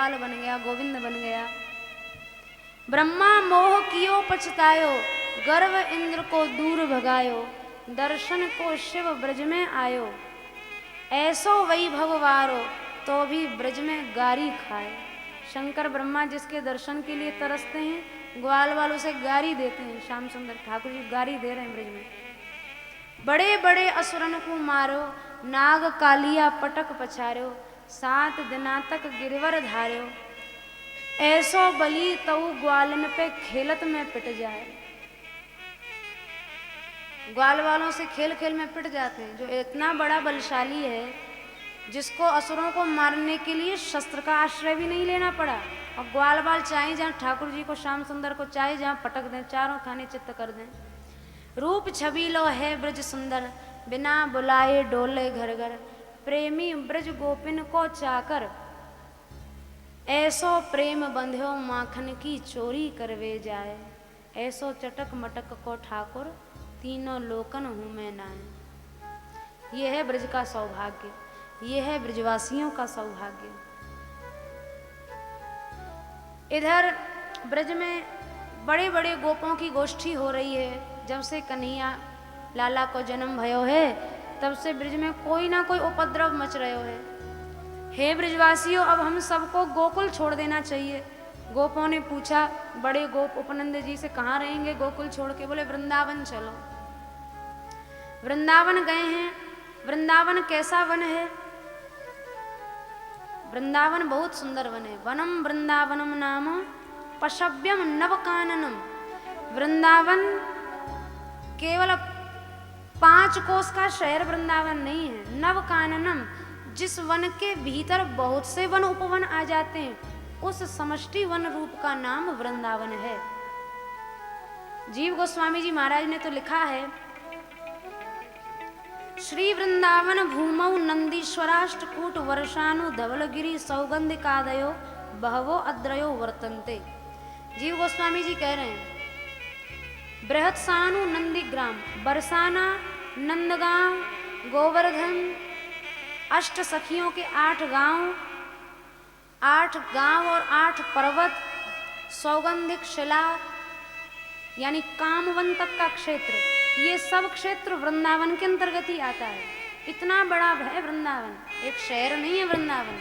गोपाल बन गया, गोविंद बन गया। ब्रह्मा मोह कियो पछतायो, गर्व इंद्र को दूर भगायो, दर्शन को शिव ब्रज में आयो, ऐसो वैभव वारो तो भी ब्रज में गारी खाए। शंकर ब्रह्मा जिसके दर्शन के लिए तरसते हैं, ग्वाल वालों से गारी देते हैं। श्याम सुंदर ठाकुर जी गारी दे रहे हैं ब्रज में। बड़े बड़े असुरन को मारो, नाग कालिया पटक पछार्यो, 7 दिना तक गिरवर धार्यो, ऐसो बली तऊ ग्वालन पे खेलत में पिट जाए। ग्वाल वालों से खेल खेल में पिट जाते हैं। जो इतना बड़ा बलशाली है, जिसको असुरों को मारने के लिए शस्त्र का आश्रय भी नहीं लेना पड़ा, और ग्वाल बाल चाहे जहाँ ठाकुर जी को, श्याम सुंदर को चाहे जहाँ पटक दें, चारों खाने चित्त कर दें। रूप छबीलो है ब्रज सुंदर, बिना बुलाए डोले घर घर, प्रेमी ब्रज गोपिन को चाकर, ऐसो प्रेम बंध्यो माखन की चोरी करवे जाए। ऐसो चटक मटक को ठाकुर, तीनों लोकन हूँ मैं नाय। ये है ब्रज का सौभाग्य, ये है ब्रजवासियों का सौभाग्य। इधर ब्रज में बड़े बड़े गोपों की गोष्ठी हो रही है। जब से कन्हैया लाला को जन्म भयो है, तब से ब्रज में कोई ना कोई उपद्रव मच रहे है। हे ब्रजवासियों, अब हम सबको गोकुल छोड़ देना चाहिए। गोपों ने पूछा, बड़े गोप उपनंद जी से, कहाँ रहेंगे गोकुल छोड़ के? बोले वृंदावन चलो। वृंदावन गए हैं। वृंदावन कैसा वन है? वृंदावन बहुत सुंदर वन है। वनम वृंदावनम नाम पशव्यम नवकाननम। वृंदावन केवल 5 कोस का शहर वृंदावन नहीं है। नवकाननम, जिस वन के भीतर बहुत से वन उपवन आ जाते हैं, उस समष्टि वन रूप का नाम वृंदावन है। जीव गोस्वामी जी महाराज ने तो लिखा है, श्री वृंदावन भूमौ नंदीश्वराष्टकूट वर्षानु धवलगिरी सौगंधिकादयो बहवो अद्रयो वर्तन्ते। जीव गोस्वामी जी कह रहे हैं, बृहत सानु नंदीग्राम, बरसाना, नंदगांव, गोवर्धन, 8 सखियों के 8 गांव, 8 गांव और 8 पर्वत, सौगंधिक शिला यानी कामवन तक का क्षेत्र, ये सब क्षेत्र वृंदावन के अंतर्गत ही आता है। इतना बड़ा है वृंदावन, एक शहर नहीं है वृंदावन,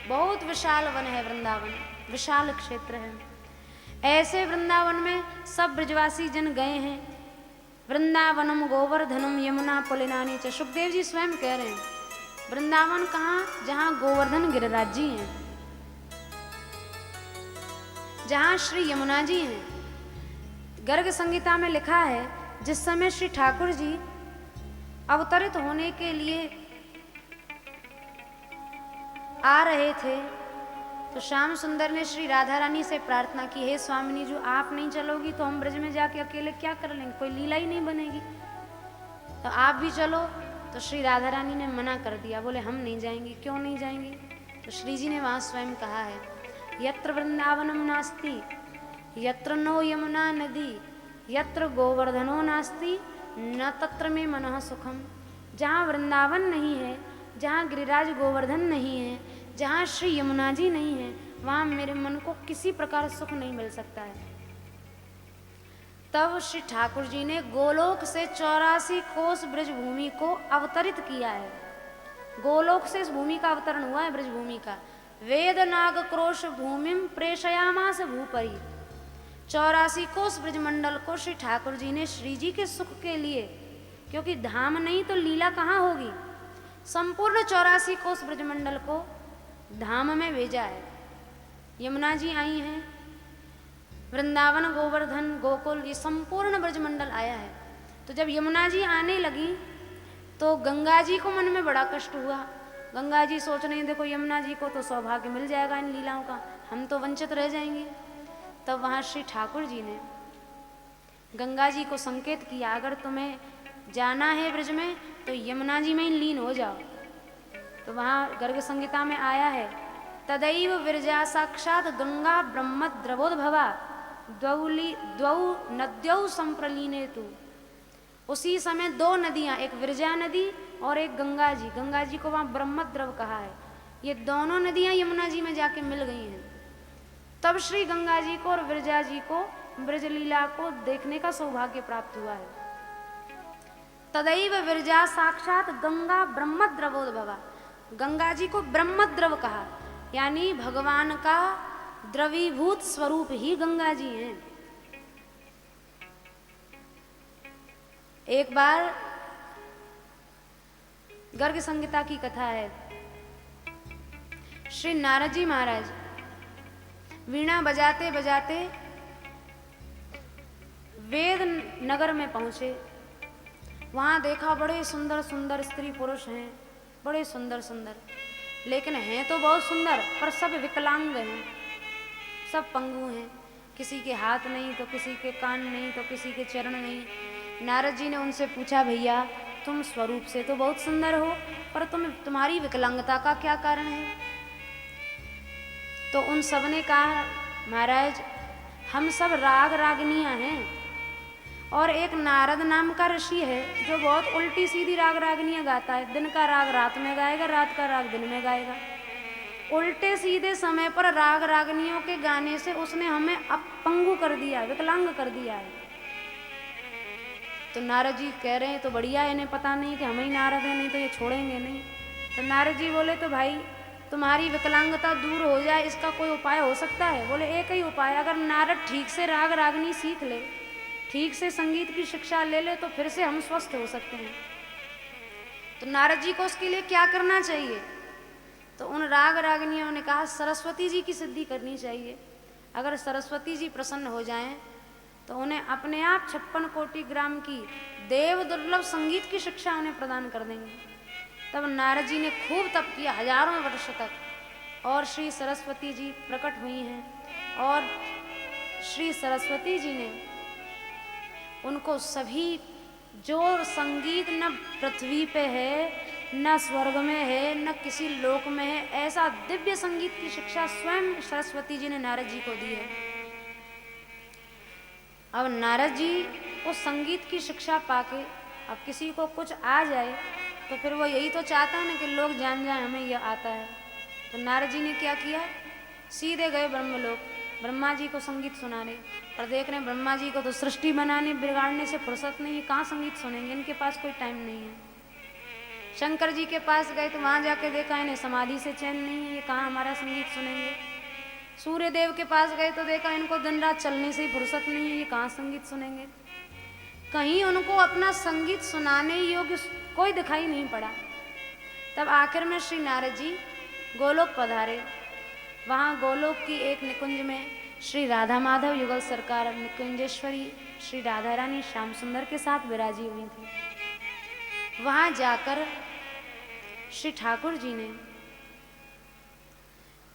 बहुत विशाल वन है वृंदावन, विशाल क्षेत्र है। ऐसे वृंदावन में सब ब्रजवासी जन गए हैं। वृंदावनम गोवर्धनम यमुना पुलिनानी च। सुखदेव जी स्वयं कह रहे हैं, वृंदावन कहाँ? जहाँ गोवर्धन गिरिराज जी हैं, जहाँ श्री यमुना जी हैं। गर्ग संहिता में लिखा है, जिस समय श्री ठाकुर जी अवतरित होने के लिए आ रहे थे, तो श्याम सुंदर ने श्री राधा रानी से प्रार्थना की, हे स्वामिनी, जो आप नहीं चलोगी तो हम ब्रज में जाके अकेले क्या कर लेंगे, कोई लीला ही नहीं बनेगी, तो आप भी चलो। तो श्री राधा रानी ने मना कर दिया, बोले हम नहीं जाएंगे। क्यों नहीं जाएंगे? तो श्री जी ने वहाँ स्वयं कहा है, यत्र वृंदावनम नास्ति यत्र नो यमुना नदी यत्र गोवर्धनो नास्ति न तत्र में मनः सुखम। जहाँ वृंदावन नहीं है, जहाँ गिरिराज गोवर्धन नहीं है, जहाँ श्री यमुना जी नहीं है, वहाँ मेरे मन को किसी प्रकार सुख नहीं मिल सकता है। तब श्री ठाकुर जी ने गोलोक से 84 कोस ब्रज भूमि को अवतरित किया है। गोलोक से इस भूमि का अवतरण हुआ है, ब्रज भूमि का। वेद नाग क्रोश भूमिम प्रेषयामास भूपरी। 84 कोस ब्रजमंडल को श्री ठाकुर जी ने श्री जी के सुख के लिए, क्योंकि धाम नहीं तो लीला कहाँ होगी, संपूर्ण 84 कोस ब्रजमंडल को धाम में भेजा है। यमुना जी आई हैं, वृंदावन, गोवर्धन, गोकुल, ये संपूर्ण ब्रजमंडल आया है। तो जब यमुना जी आने लगी तो गंगा जी को मन में बड़ा कष्ट हुआ। गंगा जी सोच रही, देखो यमुना जी को तो सौभाग्य मिल जाएगा इन लीलाओं का, हम तो वंचित रह जाएंगे। तब वहाँ श्री ठाकुर जी ने गंगा जी को संकेत किया, अगर तुम्हें जाना है ब्रज में तो यमुना जी में ही लीन हो जाओ। तो वहाँ गर्ग संहिता में आया है, तदैव विरजा साक्षात गंगा ब्रह्मद्रवोद्भवा द्वौ नद्यौ संप्रलीने तु। उसी समय 2 नदियाँ, एक विरजा नदी और एक गंगा जी। गंगा जी को वहाँ ब्रह्मद्रव कहा है। ये दोनों नदियां यमुना जी में जाके मिल गई हैं। तब श्री गंगा जी को और विरजा जी को ब्रजलीला को देखने का सौभाग्य प्राप्त हुआ है। तदैव विरजा साक्षात गंगा ब्रह्मद्रवोद्भवा, गंगा जी को ब्रह्मद्रव कहा, यानी भगवान का द्रवीभूत स्वरूप ही गंगा जी हैं। एक बार गर्ग संहिता की कथा है। श्री नारद जी महाराज वीणा बजाते बजाते वेद नगर में पहुंचे। वहां देखा बड़े सुंदर सुंदर स्त्री पुरुष हैं, बड़े सुंदर सुंदर, लेकिन हैं तो बहुत सुंदर पर सब विकलांग हैं, सब पंगु हैं। किसी के हाथ नहीं तो किसी के कान नहीं तो किसी के चरण नहीं। नारद जी ने उनसे पूछा, भैया तुम स्वरूप से तो बहुत सुंदर हो, पर तुम्हारी विकलांगता का क्या कारण है? तो उन सब ने कहा, महाराज हम सब राग रागनियां हैं, और एक नारद नाम का ऋषि है जो बहुत उल्टी सीधी राग रागनियां गाता है। दिन का राग रात में गाएगा, रात का राग दिन में गाएगा। उल्टे सीधे समय पर राग रागनियों के गाने से उसने हमें अपंगु कर दिया, विकलांग कर दिया है। तो नारद जी कह रहे हैं तो बढ़िया है, इन्हें पता नहीं कि हम ही नारद हैं, नहीं तो ये छोड़ेंगे नहीं। तो नारद जी बोले, तो भाई तुम्हारी विकलांगता दूर हो जाए इसका कोई उपाय हो सकता है? बोले एक ही उपाय, अगर नारद ठीक से राग रागनी सीख ले, ठीक से संगीत की शिक्षा ले ले, तो फिर से हम स्वस्थ हो सकते हैं। तो नारद जी को उसके लिए क्या करना चाहिए? तो उन राग रागनियों ने कहा, सरस्वती जी की सिद्धि करनी चाहिए। अगर सरस्वती जी प्रसन्न हो जाएं तो उन्हें अपने आप 56 कोटि ग्राम की देव दुर्लभ संगीत की शिक्षा उन्हें प्रदान कर देंगे। तब नारद जी ने खूब तप किया हजारों वर्ष तक, और श्री सरस्वती जी प्रकट हुई हैं, और श्री सरस्वती जी ने उनको सभी जो संगीत न पृथ्वी पे है, न स्वर्ग में है, न किसी लोक में है, ऐसा दिव्य संगीत की शिक्षा स्वयं सरस्वती जी ने नारद जी को दी है। अब नारद जी उस संगीत की शिक्षा पाके अब किसी को कुछ आ जाए तो फिर वो यही तो चाहता है ना कि लोग जान जाए हमें यह आता है। तो नारद जी ने क्या किया, सीधे गए ब्रह्मलोक, ब्रह्मा जी को संगीत सुनाने। पर देख रहे हैं ब्रह्मा जी को तो सृष्टि बनाने बिगाड़ने से फुर्सत नहीं है, कहाँ संगीत सुनेंगे, इनके पास कोई टाइम नहीं है। शंकर जी के पास गए तो वहाँ जाके देखा इन्हें समाधि से चैन नहीं है, ये कहाँ हमारा संगीत सुनेंगे। सूर्य देव के पास गए तो देखा इनको दिन रात चलने से ही फुर्सत नहीं है, ये कहाँ संगीत सुनेंगे। कहीं उनको अपना संगीत सुनाने योग्य कोई दिखाई नहीं पड़ा। तब आखिर में श्री नारद जी गोलोक पधारे। वहाँ गोलोक की एक निकुंज में श्री राधा माधव युगल सरकार निकुंजेश्वरी श्री राधा रानी श्याम सुंदर के साथ विराजी हुई थी। वहाँ जाकर श्री ठाकुर जी ने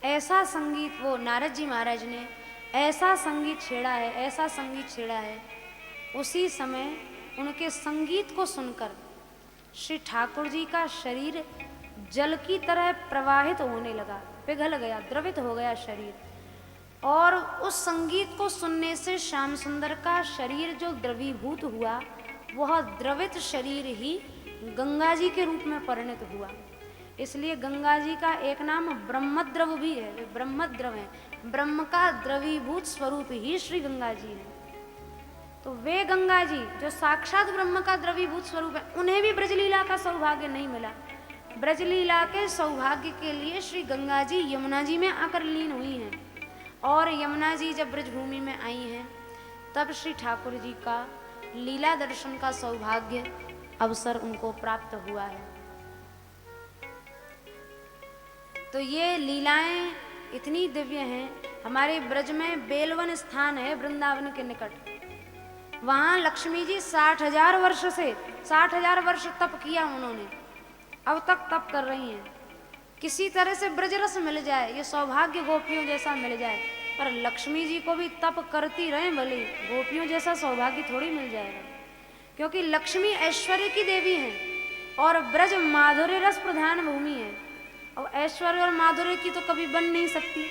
ऐसा संगीत, वो नारद जी महाराज ने ऐसा संगीत छेड़ा है, ऐसा संगीत छेड़ा है। उसी समय उनके संगीत को सुनकर श्री ठाकुर जी का शरीर जल की तरह प्रवाहित होने लगा, पिघल गया, द्रवित हो गया शरीर। और उस संगीत को सुनने से श्याम सुंदर का शरीर जो द्रवीभूत हुआ, वह द्रवित शरीर ही गंगा जी के रूप में परिणत हुआ। इसलिए गंगा जी का एक नाम ब्रह्मद्रव भी है, वे ब्रह्मद्रव हैं। ब्रह्म का द्रवीभूत स्वरूप ही श्री गंगा जी है। तो वे गंगा जी जो साक्षात ब्रह्म का द्रवीभूत स्वरूप है, उन्हें भी ब्रजलीला का सौभाग्य नहीं मिला। ब्रजलीला के सौभाग्य के लिए श्री गंगा जी यमुना जी में आकर लीन हुई हैं, और यमुना जी जब ब्रजभूमि में आई हैं तब श्री ठाकुर जी का लीला दर्शन का सौभाग्य अवसर उनको प्राप्त हुआ है। तो ये लीलाएं इतनी दिव्य हैं। हमारे ब्रज में बेलवन स्थान है वृंदावन के निकट, वहाँ लक्ष्मी जी 60,000 वर्ष से 60,000 वर्ष तप किया उन्होंने, अब तक तप कर रही हैं। किसी तरह से ब्रजरस मिल जाए, ये सौभाग्य गोपियों जैसा मिल जाए। पर लक्ष्मी जी को भी तप करती रहें भले, गोपियों जैसा सौभाग्य थोड़ी मिल जाएगा, क्योंकि लक्ष्मी ऐश्वर्य की देवी हैं और ब्रज माधुर्य रस प्रधान भूमि है, और ऐश्वर्य और माधुर्य की तो कभी बन नहीं सकती।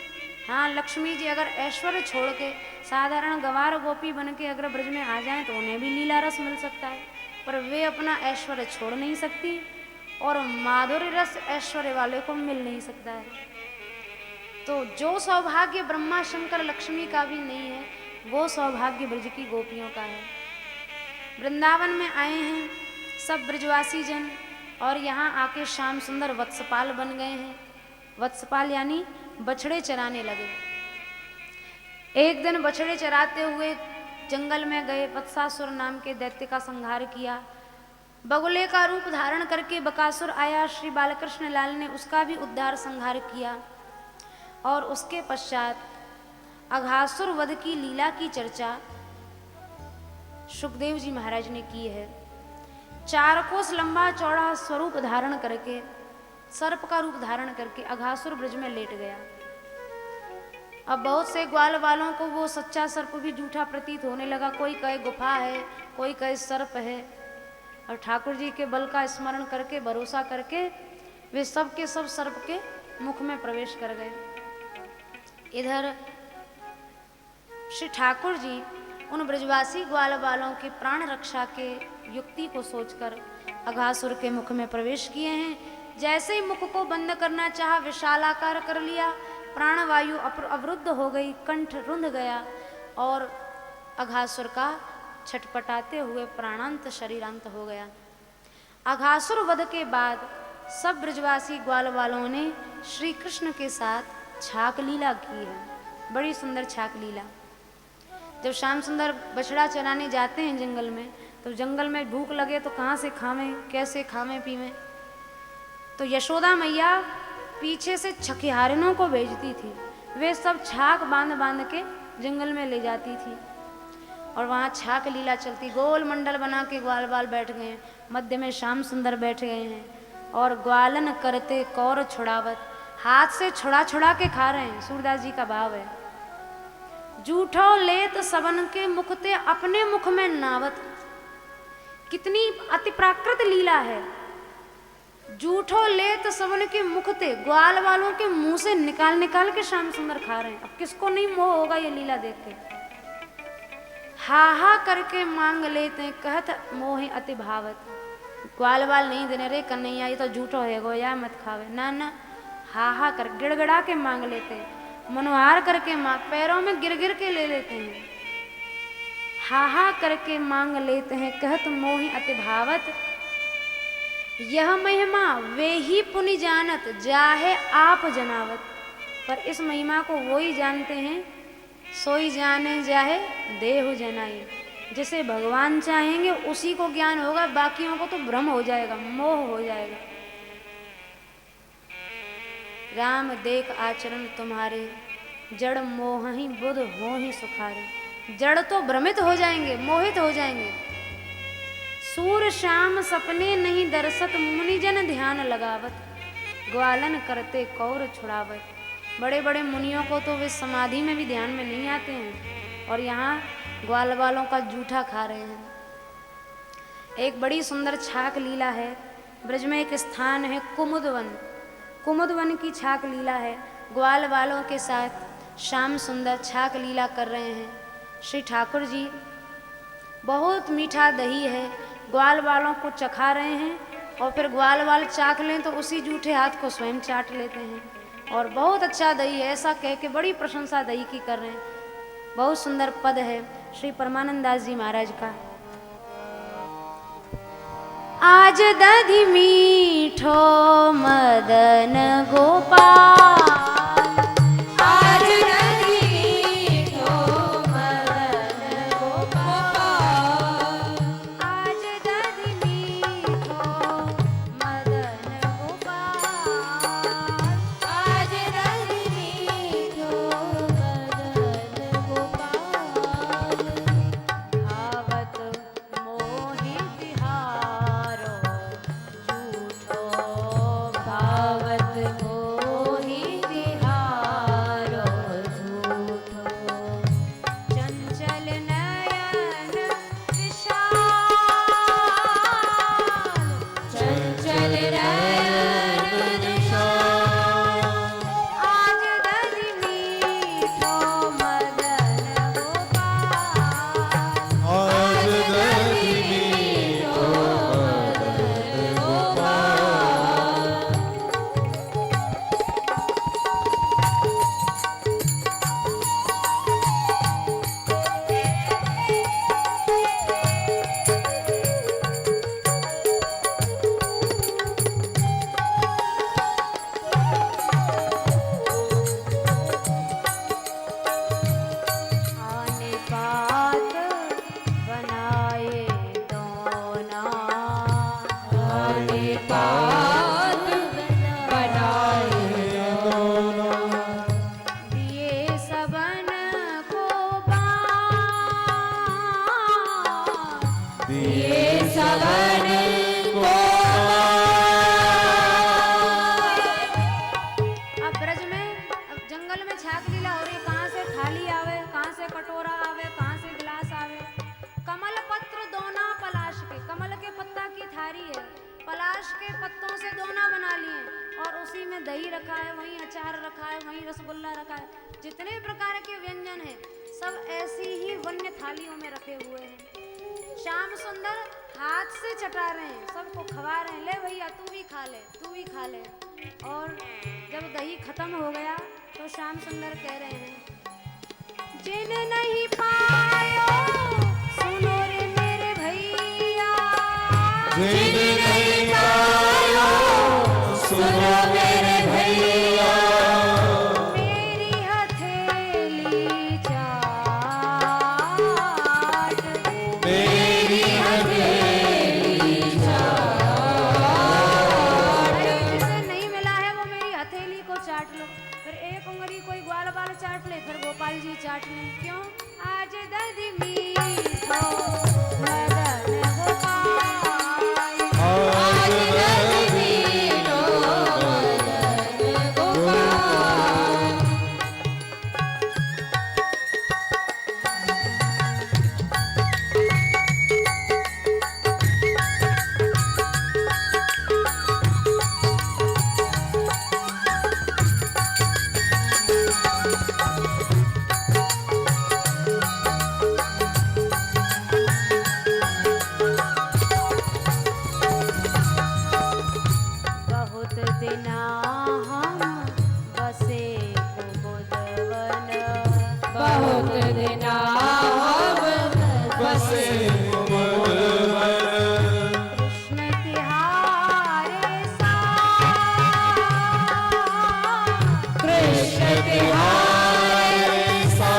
हाँ, लक्ष्मी जी अगर ऐश्वर्य छोड़ के साधारण गवार गोपी बन के अगर ब्रज में आ जाएं तो उन्हें भी लीला रस मिल सकता है, पर वे अपना ऐश्वर्य छोड़ नहीं सकती और माधुर्य रस ऐश्वर्य वाले को मिल नहीं सकता है। तो जो सौभाग्य ब्रह्मा शंकर लक्ष्मी का भी नहीं है, वो सौभाग्य ब्रज की गोपियों का है। वृंदावन में आए हैं सब ब्रजवासी जन और यहाँ आके श्याम सुंदर वत्सपाल बन गए हैं। वत्सपाल यानी बछड़े चराने लगे। एक दिन बछड़े चराते हुए जंगल में गए, वत्सासुर नाम के दैत्य का संहार किया। बगुले का रूप धारण करके बकासुर आया, श्री बालकृष्ण लाल ने उसका भी उद्धार संहार किया। और उसके पश्चात अघासुर वध की लीला की चर्चा सुखदेव जी महाराज ने की है। 4 कोस लंबा चौड़ा स्वरूप धारण करके, सर्प का रूप धारण करके अघासुर ब्रज में लेट गया। अब बहुत से ग्वाल वालों को वो सच्चा सर्प भी झूठा प्रतीत होने लगा। कोई कहे गुफा है, कोई कहे सर्प है। और ठाकुर जी के बल का स्मरण करके, भरोसा करके वे सब के सब सर्प के मुख में प्रवेश कर गए। इधर श्री ठाकुर जी उन ब्रजवासी ग्वाल वालों के प्राण रक्षा के युक्ति को सोचकर अघासुर के मुख में प्रवेश किए हैं। जैसे ही मुख को बंद करना चाहा, विशालाकार कर लिया, प्राणवायु अवरुद्ध हो गई, कंठ रुंध गया और अघासुर का छटपटाते हुए प्राणांत शरीरांत हो गया। अघासुर वध के बाद सब ब्रजवासी ग्वाल वालों ने श्री कृष्ण के साथ छाक लीला की है, बड़ी सुंदर छाक लीला। जब श्याम सुंदर बछड़ा चराने जाते हैं जंगल में, तो जंगल में भूख लगे तो कहाँ से खावें, कैसे खावें पीवें। तो यशोदा मैया पीछे से छकिहारिनों को भेजती थी। वे सब छाक बांध बांध के जंगल में ले जाती थी और वहाँ छाक लीला चलती। गोल मंडल बना के ग्वाल बाल बैठ गए हैं, मध्य में श्याम सुंदर बैठ गए हैं और ग्वालन करते कौर छुड़ावत, हाथ से छुड़ा छुड़ा के खा रहे हैं। सूरदास जी का भाव है, जूठो लेत सबन के मुखते अपने मुख में नावत। कितनी अति प्राकृत लीला है। जूठो लेत सबन के मुखते, ग्वाल वालों के मुंह से निकाल निकाल के श्याम सुंदर खा रहे हैं। अब किसको नहीं मोह होगा ये लीला देख के। हा हा करके मांग लेते हैं, कहत मोहे अति भावत। ग्वाल वाल नहीं देने, रे कन्हैया ये तो झूठो है गो, या मत खावे। ना ना, हा हा कर गिड़गड़ा के मांग लेते हैं, मनोहार करके मांग, पैरों में गिर गिर के ले लेते हैं। हा हा करके मांग लेते हैं, कहत मोहि अति भावत। यह महिमा वे ही पुनि जानत, जाहे आप जनावत। पर इस महिमा को वो ही जानते हैं, सोई जाने जाहे देहु जनाई। जिसे भगवान चाहेंगे उसी को ज्ञान होगा, बाकियों को तो भ्रम हो जाएगा, मोह हो जाएगा। राम देख आचरण तुम्हारे, जड़ मोह ही बुध हो ही सुखारे। जड़ तो भ्रमित हो जाएंगे, मोहित हो जाएंगे। सूर श्याम सपने नहीं दरसत, मुनिजन ध्यान लगावत। ग्वालन करते कौर छुड़ावत। बड़े बड़े मुनियों को तो वे समाधि में भी ध्यान में नहीं आते हैं और यहाँ ग्वाल वालों का जूठा खा रहे हैं। एक बड़ी सुंदर छाक लीला है। ब्रज में एक स्थान है कुमुदवन, कुमुदवन की छाक लीला है। ग्वाल वालों के साथ श्याम सुंदर छाक लीला कर रहे हैं। श्री ठाकुर जी बहुत मीठा दही है, ग्वाल वालों को चखा रहे हैं और फिर ग्वाल वाल चाख लें तो उसी जूठे हाथ को स्वयं चाट लेते हैं और बहुत अच्छा दही है ऐसा कह के बड़ी प्रशंसा दही की कर रहे हैं। बहुत सुंदर पद है श्री परमानंद दास जी महाराज का। आज दधि मीठो मदन गोपाल, आज दधि मीठो मदन गोपाल, आज दधि मीठो मदन गोपाल, आज दधि मीठो मदन गोपाल। भावत मोहि तिहारो, झूठो भावत मोहि छाक लीला हो रही, कहाँ से थाली आवे, कहाँ से कटोरा आवे, कहाँ से गिलास आवे। कमल पत्र दोना पलाश के, कमल के पत्ता की थारी है, पलाश के पत्तों से दोना बना लिए और उसी में दही रखा है, वहीं अचार रखा है, वहीं रसगुल्ला रखा है। जितने प्रकार के व्यंजन हैं सब ऐसी ही वन्य थालियों में रखे हुए हैं। श्याम सुंदर हाथ से चटा रहे हैं, सबको खवा रहे हैं, ले भैया तू भी खा ले, तू भी खा ले। और जब दही खत्म हो गया तो श्याम सुंदर कह रहे हैं, जिन नहीं पायो सुनो रे मेरे भैया, जिन नहीं पायो सुनो मेरे भैया, मेरी हथेली चाट, मेरी हथेली जिसे नहीं मिला है वो मेरी हथेली को चाट लो। फिर एक उंगली कोई ग्वाल बाल चाट ले, फिर गोपाल जी चाट ले। क्यों? आज दधी मीठो मदन गोपाल, आज दही मीठो मदन गोपाल। बहुत दिना हम बसे कुमुदवन, बहुत दिना हम बसे कुमुदवन, कृष्ण तिहारे सा, कृष्ण तिहारे सा,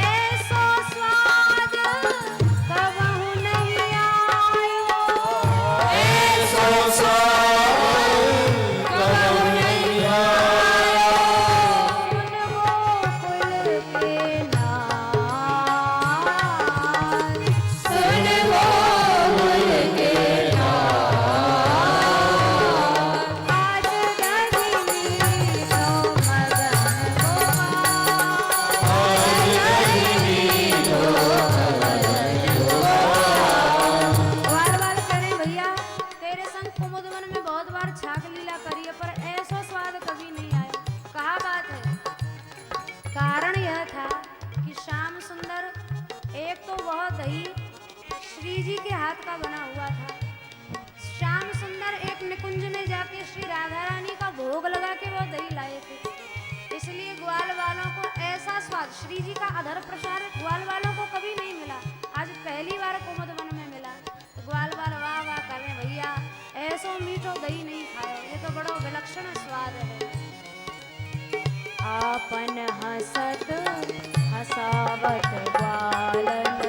ऐसो स्वाद कबहु नहीं आयो, ऐसो स्वाद कबहु नहीं आयो, सुन गोकुल के नाथ, सुन गोकुल के नाथ, आज दही मीठो मदन गोपाल, आज दही मीठो मदन गोपाल। बार बार करे भैया तेरे संग कुमुदवन में बहुत बार छाक लीला करी है, पर ऐसा स्वाद कभी नहीं आया। कहा बात है? कारण यह था कि श्याम सुंदर, एक तो वह दही श्री जी के हाथ का बना हुआ था। श्याम सुंदर एक निकुंज में जाके श्री राधा रानी का भोग लगा के वो दही लाए थे, इसलिए ग्वाल वालों को ऐसा स्वाद, श्री जी का अधर प्रसाद ग्वाल वालों को कभी नहीं मिला, आज पहली बार कुमुदवन में मिला। तो ग्वाल वाल वाह वाह कर रहे, भैया ऐसो मीठो दही नहीं खायो, ये तो बड़ो विलक्षण स्वाद है। आपन हसत हसावत ग्वालन,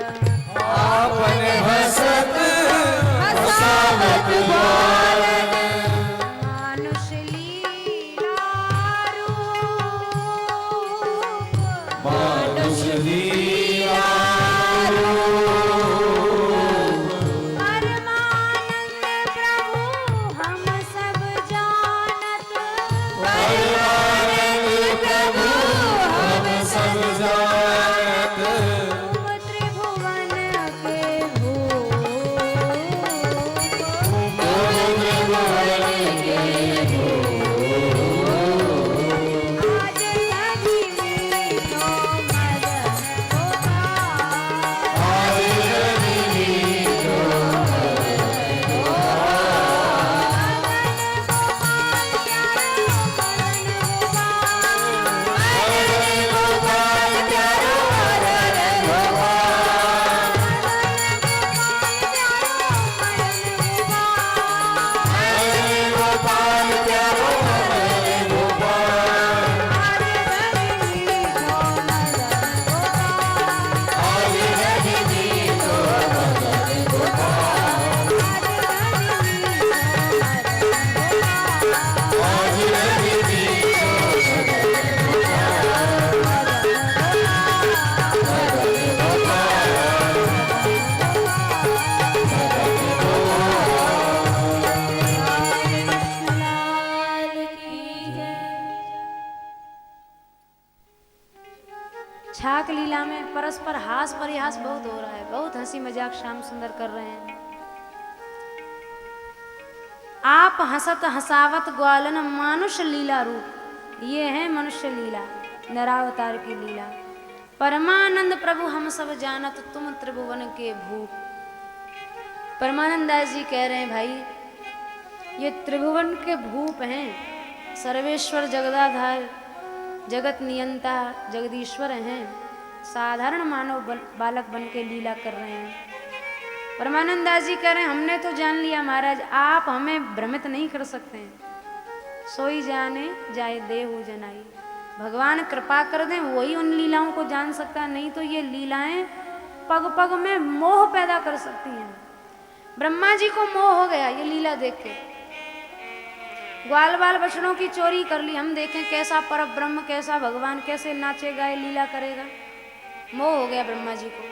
आपन हसत हसावत ग्वालन, मानुष लीला रूप, मानुष लीला रूप, परमानंद प्रभु हम सब जानत, परमानंद प्रभु हम सब जानत, तुम त्रिभुवन के भूप, तुम त्रिभुवन के भूप, आज दही मीठो मदन छाक लीला में परस्पर हास परिहास बहुत हो रहा है, बहुत हंसी मजाक श्याम सुंदर कर रहे हैं। आप हंसत हंसावत ग्वालन मानुष लीला रूप, ये है मनुष्य लीला, नरावतार की लीला। परमानंद प्रभु हम सब जानत, तुम त्रिभुवन के भूप। परमानंद दास जी कह रहे हैं भाई ये त्रिभुवन के भूप हैं, सर्वेश्वर जगदाधार जगत नियंता जगदीश्वर हैं, साधारण मानव बालक बन के लीला कर रहे हैं। परमानंद दास जी कह रहे हैं हमने तो जान लिया महाराज, आप हमें भ्रमित नहीं कर सकते हैं। सोई जाने जाए देहु जनाई, भगवान कृपा कर दें वही उन लीलाओं को जान सकता है, नहीं तो ये लीलाएं पग पग में मोह पैदा कर सकती हैं। ब्रह्मा जी को मोह हो गया ये लीला देख के, ग्वाल बाल बछड़ों की चोरी कर ली। हम देखें कैसा परम ब्रह्म, कैसा भगवान, कैसे नाचेगा ये लीला करेगा, मोह हो गया ब्रह्मा जी को।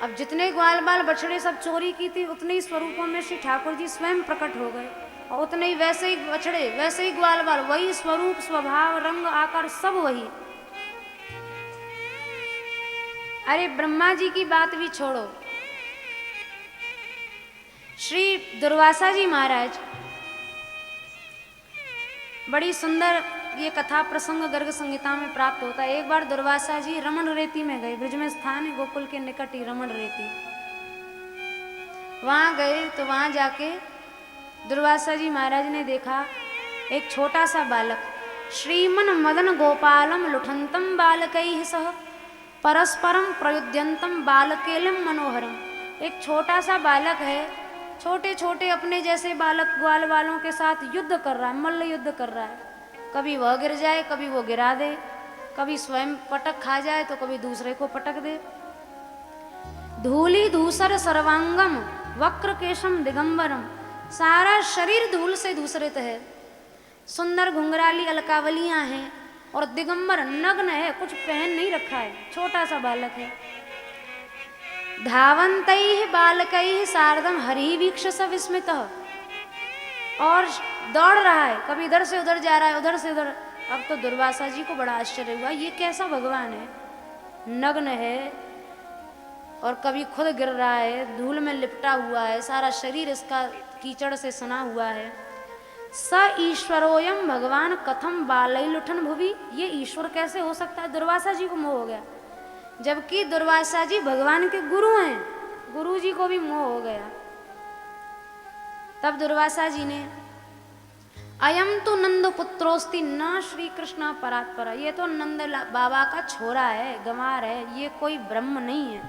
अब जितने ग्वाल बाल बछड़े सब चोरी की थी, उतने ही स्वरूपों में श्री ठाकुर जी स्वयं प्रकट हो गए, और उतने ही वैसे ही बछड़े, वैसे ही ग्वाल बाल, वही स्वरूप स्वभाव रंग आकार सब वही। अरे ब्रह्मा जी की बात भी छोड़ो, श्री दुर्वासा जी महाराज, बड़ी सुंदर ये कथा प्रसंग गर्ग संहिता में प्राप्त होता है। एक बार दुर्वासा जी रमण रेती में गए, ब्रज में स्थान है गोकुल के निकट ही रमण रेती, वहां गए तो वहां जाके दुर्वासा जी महाराज ने देखा एक छोटा सा बालक, श्रीमन मदन गोपालम लुठंतम बालकैः सह परस्परम प्रयुध्यंतम बालकेलम मनोहरम। एक छोटा सा बालक है, छोटे छोटे अपने जैसे बालक ग्वाल वालों के साथ युद्ध कर रहा है, मल्ल युद्ध कर रहा है। कभी वह गिर जाए, कभी वो गिरा दे, कभी स्वयं पटक खा जाए तो कभी दूसरे को पटक दे। धूली धूसर सर्वांगम वक्र केशम दिगंबरम, सारा शरीर धूल से धूसरित है, सुंदर घुंघराली अलकावलियां हैं और दिगंबर नग्न है, कुछ पहन नहीं रखा है, छोटा सा बालक है। धावंतैः बालकैः सार्धम हरि वीक्ष स विस्मितः, और दौड़ रहा है, कभी इधर से उधर जा रहा है, उधर से उधर। अब तो दुर्वासा जी को बड़ा आश्चर्य हुआ, ये कैसा भगवान है, नग्न है और कभी खुद गिर रहा है, धूल में लिपटा हुआ है, सारा शरीर इसका कीचड़ से सना हुआ है। स ईश्वरोयम भगवान कथम बालैलुठन भुवि, ये ईश्वर कैसे हो सकता है। दुर्वासा जी को मोह हो गया, जबकि दुर्वासा जी भगवान के गुरु हैं, गुरु जी को भी मोह हो गया। तब दुर्वासा जी ने, अयम तो नंद पुत्रोस्ति न श्री कृष्ण परात्परा, ये तो नंद बाबा का छोरा है, गंवार है, ये कोई ब्रह्म नहीं है,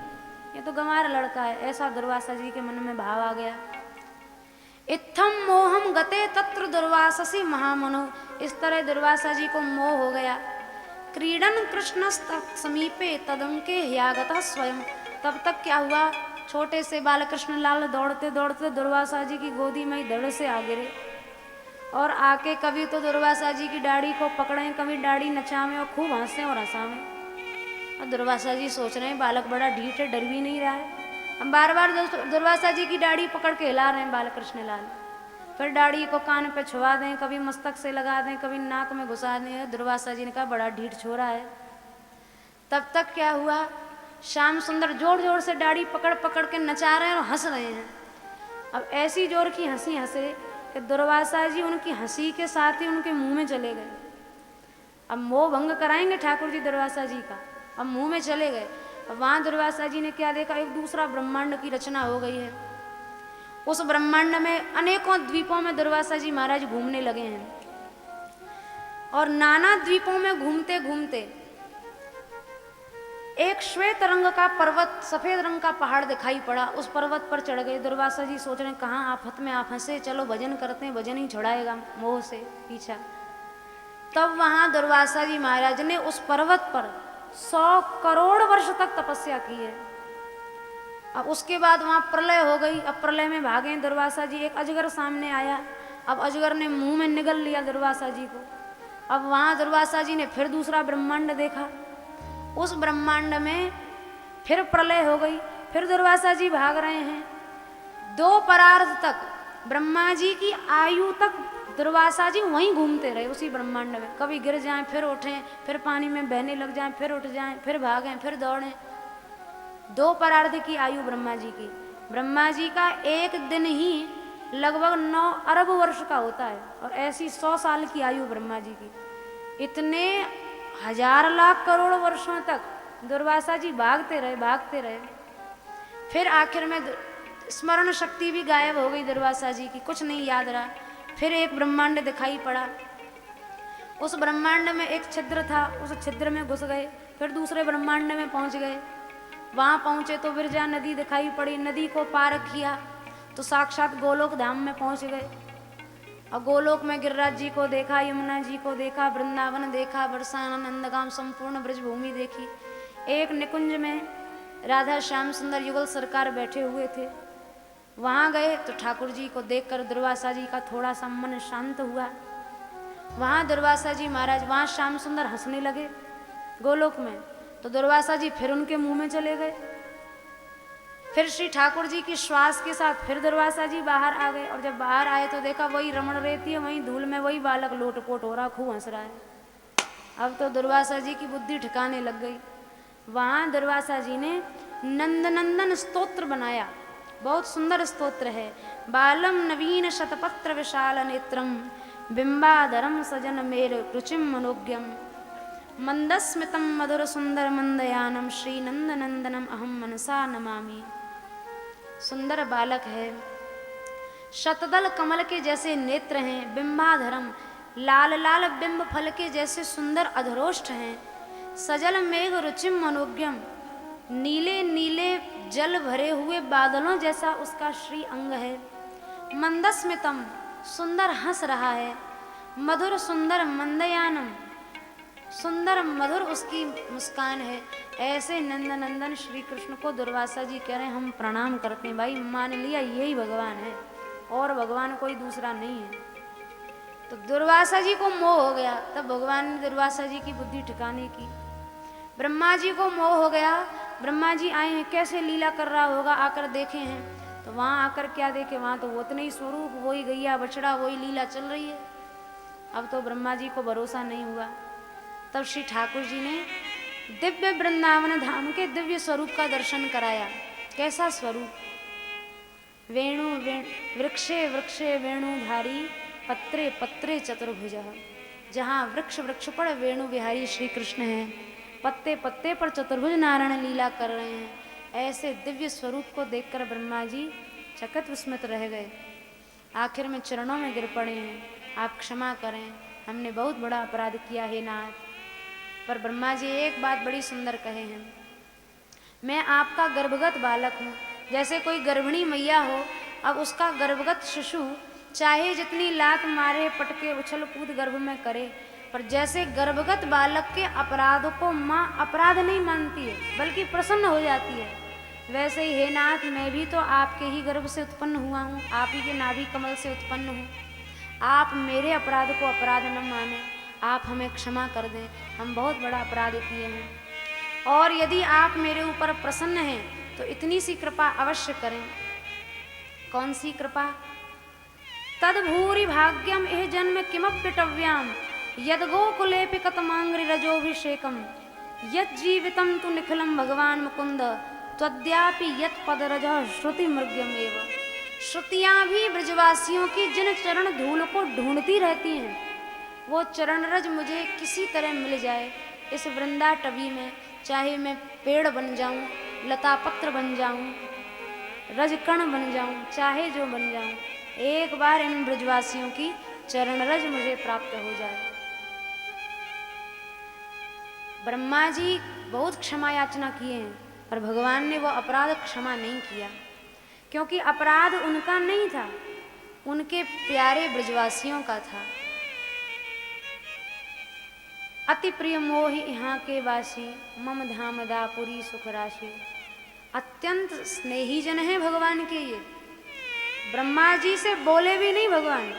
ये तो गंवार लड़का है, ऐसा दुर्वासा जी के मन में भाव आ गया। इत्थम मोहम गते तत्र दुर्वाससी महामनो, इस तरह दुर्वासा जी को मोह हो गया। क्रीडन कृष्ण समीपे तदंके ह्यागतः स्वयं, तब तक क्या हुआ, छोटे से बालकृष्ण लाल दौड़ते दौड़ते दुर्वासा जी की गोदी में ही धड़ से आ गिरे, और आके कभी तो दुर्वासा जी की दाढ़ी को पकड़ें, कभी दाढ़ी नचावें और खूब हंसें और हंसावें। और दुर्वासा जी सोच रहे हैं बालक बड़ा ढीठ है, डर भी नहीं रहा है। हम बार बार दुर्वासा जी की दाढ़ी पकड़ के हिला रहे हैं बालकृष्ण लाल, फिर दाढ़ी को कान पे छुआ दें, कभी मस्तक से लगा दें, कभी नाक में घुसा दें। दुर्वासा जी ने कहा बड़ा ढीठ छोरा है। तब तक क्या हुआ, श्याम सुंदर जोर जोर से दाढ़ी पकड़ पकड़ के नचा रहे हैं और हंस रहे हैं। अब ऐसी जोर की हंसी हंसे कि दुर्वासा जी उनकी हंसी के साथ ही उनके मुंह में चले गए। अब मोह भंग कराएंगे ठाकुर जी दुर्वासा जी का, अब मुंह में चले गए। अब वहाँ दुर्वासा जी ने क्या देखा, एक दूसरा ब्रह्मांड की रचना हो गई है। उस ब्रह्मांड में अनेकों द्वीपों में दुर्वासा जी महाराज घूमने लगे हैं, और नाना द्वीपों में घूमते घूमते एक श्वेत रंग का पर्वत, सफेद रंग का पहाड़ दिखाई पड़ा, उस पर्वत पर चढ़ गए। दुर्वासा जी सोच रहे हैं कहाँ आफत में आप हंसे, चलो भजन करते हैं, भजन ही छुड़ाएगा मोह से पीछा। तब वहां दुर्वासा जी महाराज ने उस पर्वत पर 100 करोड़ वर्ष तक तपस्या की है। अब उसके बाद वहां प्रलय हो गई। अब प्रलय में भागे दुर्वासा जी, एक अजगर सामने आया। अब अजगर ने मुंह में निगल लिया दुर्वासा जी को। अब वहां दुर्वासा जी ने फिर दूसरा ब्रह्मांड देखा, उस ब्रह्मांड में फिर प्रलय हो गई, फिर दुर्वासा जी भाग रहे हैं। 2 परार्ध तक ब्रह्मा जी की आयु तक दुर्वासा जी वहीं घूमते रहे उसी ब्रह्मांड में, कभी गिर जाएं फिर उठें, फिर पानी में बहने लग जाएं, फिर उठ जाएं, फिर भागें, फिर दौड़ें। 2 परार्ध की आयु ब्रह्मा जी की। ब्रह्मा जी का एक दिन ही लगभग 9 अरब वर्ष का होता है, और ऐसी 100 साल की आयु ब्रह्मा जी की। इतने हजार लाख करोड़ वर्षों तक दुर्वासा जी भागते रहे। फिर आखिर में स्मरण शक्ति भी गायब हो गई दुर्वासा जी की, कुछ नहीं याद रहा। फिर एक ब्रह्मांड दिखाई पड़ा, उस ब्रह्मांड में एक छिद्र था, उस छिद्र में घुस गए। फिर दूसरे ब्रह्मांड में पहुंच गए, वहां पहुंचे तो विरजा नदी दिखाई पड़ी, नदी को पार किया तो साक्षात गोलोक धाम में पहुंच गए। और गोलोक में गिरिराज जी को देखा, यमुना जी को देखा, वृंदावन देखा, बरसाना नंदगाम संपूर्ण ब्रजभूमि देखी। एक निकुंज में राधा श्याम सुंदर युगल सरकार बैठे हुए थे, वहां गए तो ठाकुर जी को देखकर दुर्वासा जी का थोड़ा सा मन शांत हुआ। वहां दुर्वासा जी महाराज, वहां श्याम सुंदर हंसने लगे गोलोक में, तो दुर्वासा जी फिर उनके मुंह में चले गए। फिर श्री ठाकुर जी की श्वास के साथ फिर दुर्वासा जी बाहर आ गए, और जब बाहर आए तो देखा वही रमण रहती है, वही धूल में वही बालक लोटपोट हो रहा, खूब हंस रहा है। अब तो दुर्वासा जी की बुद्धि ठिकाने लग गई। वहां दुर्वासा जी ने नंदनंदन स्तोत्र बनाया, बहुत सुंदर स्तोत्र है। बालम नवीन शतपत्र विशाल नेत्रम बिंबाधरम सजन मेर रुचिम मनोज्ञम मंदस्मितम मधुर सुंदर मंदयानम श्री नंदनंदनम अहम मनसा नमामि। सुंदर बालक है, शतदल कमल के जैसे नेत्र हैं, बिंबाधरम लाल लाल बिंब फल के जैसे सुंदर अधरोष्ठ हैं, सजल मेघ रुचिम मनोज्ञम नीले नीले जल भरे हुए बादलों जैसा उसका श्री अंग है, मंदस्मितम सुंदर हंस रहा है, मधुर सुंदर मंदयानम सुंदर मधुर उसकी मुस्कान है। ऐसे नंदनंदन श्री कृष्ण को दुर्वासा जी कह रहे हैं हम प्रणाम करते हैं, भाई मान लिया यही भगवान है और भगवान कोई दूसरा नहीं है। तो दुर्वासा जी को मोह हो गया, तब भगवान ने दुर्वासा जी की बुद्धि ठिकाने की। ब्रह्मा जी को मोह हो गया, ब्रह्मा जी आए हैं, कैसे लीला कर रहा होगा, आकर देखे हैं। तो वहां आकर क्या देखे, वहां तो उतने ही स्वरूप, वही गैया बछड़ा, वही लीला चल रही है। अब तो ब्रह्मा जी को भरोसा नहीं हुआ, तब श्री ठाकुर जी ने दिव्य वृंदावन धाम के दिव्य स्वरूप का दर्शन कराया। कैसा स्वरूप, वेणु वृक्षे वृक्षे वेणुधारी पत्रे पत्रे चतुर्भुज, जहाँ वृक्ष वृक्ष पर वेणु विहारी श्री कृष्ण हैं, पत्ते पत्ते पर चतुर्भुज नारायण लीला कर रहे हैं। ऐसे दिव्य स्वरूप को देखकर ब्रह्मा जी चकित विस्मित रह गए। आखिर में चरणों में गिर पड़े हैं, आप क्षमा करें, हमने बहुत बड़ा अपराध किया है नाथ। पर ब्रह्मा जी एक बात बड़ी सुंदर कहे हैं, मैं आपका गर्भगत बालक हूँ। जैसे कोई गर्भिणी मैया हो, अब उसका गर्भगत शिशु चाहे जितनी लात मारे पटके उछल कूद गर्भ में करे, पर जैसे गर्भगत बालक के अपराध को माँ अपराध नहीं मानती है बल्कि प्रसन्न हो जाती है, वैसे ही हे नाथ मैं भी तो आपके ही गर्भ से उत्पन्न हुआ हूँ, आप ही के नाभि कमल से उत्पन्न हूँ। आप मेरे अपराध को अपराध न माने, आप हमें क्षमा कर दें, हम बहुत बड़ा अपराध किए हैं। और यदि आप मेरे ऊपर प्रसन्न हैं तो इतनी सी कृपा अवश्य करें। कौन सी कृपा, तद भूरि भाग्यम एह जन्म किमप्यटव्याम यद गोकुलेपि कतमांग्रि रजोभिषेकम यत् जीवितम तु निखिलम भगवान मुकुंद त्वद्यापि यत् पदरजः श्रुति मृग्यम एव। श्रुतियां भी ब्रजवासियों की जिन चरण धूल को ढूंढती रहती हैं, वो चरण रज मुझे किसी तरह मिल जाए इस वृंदा टवी में, चाहे मैं पेड़ बन जाऊं, लता पत्र बन जाऊं, रजकण बन जाऊं, चाहे जो बन जाऊं, एक बार इन ब्रजवासियों की चरण रज मुझे प्राप्त हो जाए। ब्रह्मा जी बहुत क्षमा याचना किए हैं, पर भगवान ने वो अपराध क्षमा नहीं किया, क्योंकि अपराध उनका नहीं था, उनके प्यारे ब्रजवासियों का था। अति प्रिय मोहि यहाँ के वासी मम धाम दापुरी सुख राशि। अत्यंत स्नेही जन है भगवान के ये, ब्रह्मा जी से बोले भी नहीं भगवान,